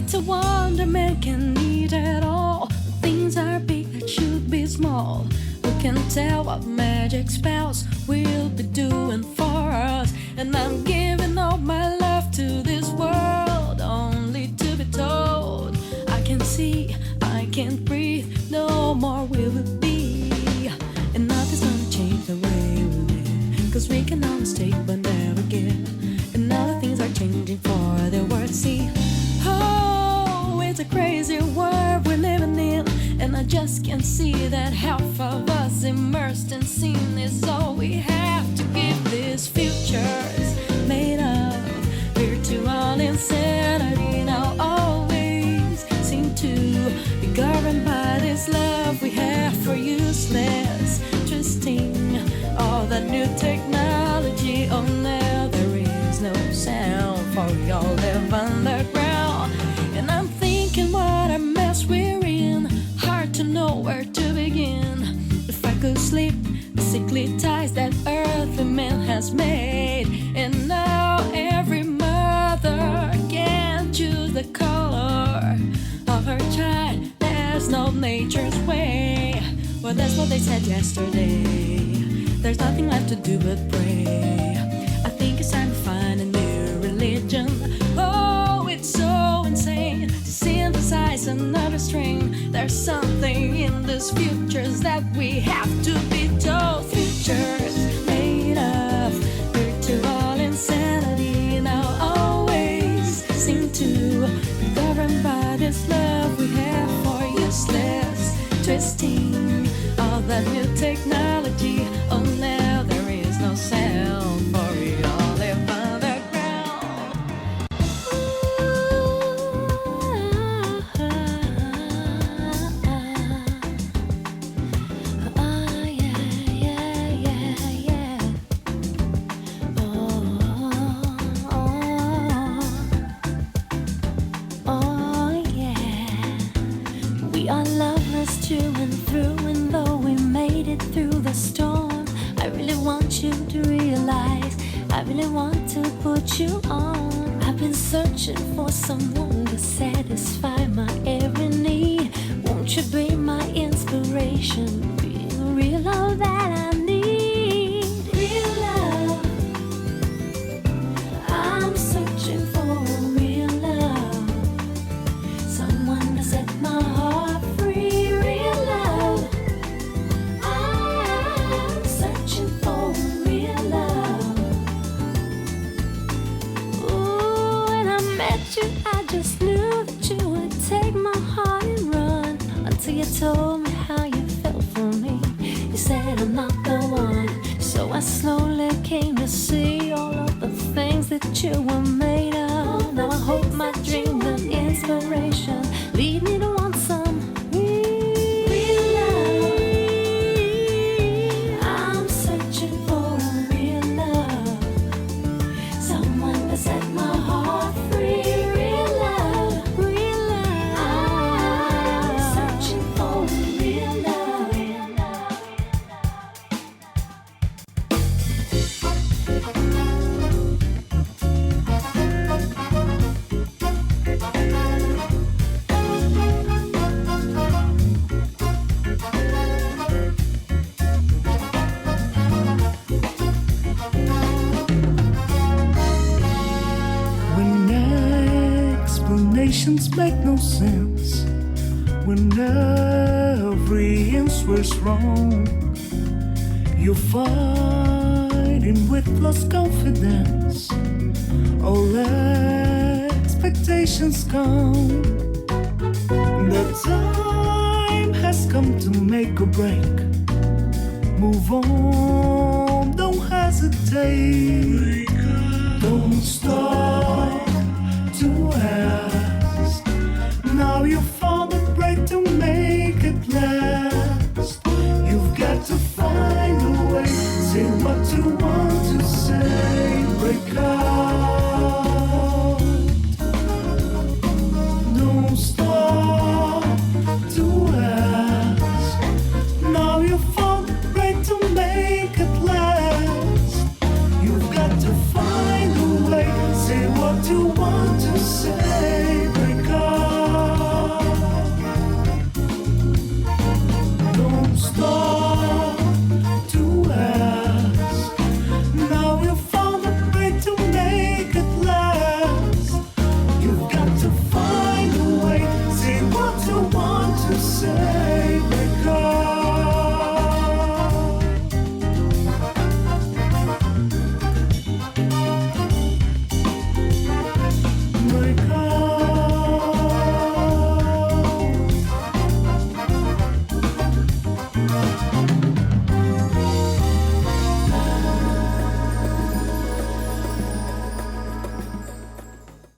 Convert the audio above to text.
It's a wonder man can need it all. Things are big that should be small. Who can tell what magic spells we'll be doing for us? And I'm giving all my love to this world, only to be told I can see, I can't breathe, no more will it be. And nothing's gonna change the way we live, 'cause we can always take but never give. And other things are changing for the world to see. Oh, it's a crazy world we're living in, and I just can't see that half of us immersed in sin is all we have to give. This future is made of virtual insanity. Now always seem to be governed by this love we have for useless twisting. All that new technology, oh now there is no sound, for we all live underground. And I'm thinking what a mess we're in, hard to know where to begin. If I could sleep, the sickly ties that earthly man has made. And now every mother can choose the color of her child. There's no nature's way. Well, that's what they said yesterday. There's nothing left to do but pray. I think it's time to find a new religion. Oh, it's so insane to synthesize another string. There's something in these futures that we have to be told. Futures made of virtual insanity now always seem to be governed by this love we have for useless twisting. All that new technology, oh now there is no sound, for we all live underground. We are lovers through and through, and though we made it through the storm, I really want you to realize, I really want to put you on. I've been searching for someone to satisfy my every need. Won't you be my inspiration, be the real love that I need? Real love, I'm searching for a real love, someone to set my heart free. Real love, I'm searching for real love. Ooh, when I met you, I just knew that you would take my heart and run. Until you told me how you felt for me, you said I'm not the one. So I slowly came to see all of the things that you were made of. Now I hope my dreams and inspiration lead me to want some real love. I'm searching for a real love, someone to set my heart free. Real love, real love. I'm searching for a real love. When explanations make no sense, when every answer's wrong, you're fighting with lost confidence. All expectations gone. The time has come to make or break. Move on, don't hesitate. Don't stop to ask. Now you found a break to make it last. You've got to find a way. Say what you want to say. Break out. Don't stop to ask. Now you found a break to make it last. You've got to find a way. Say what you want to say.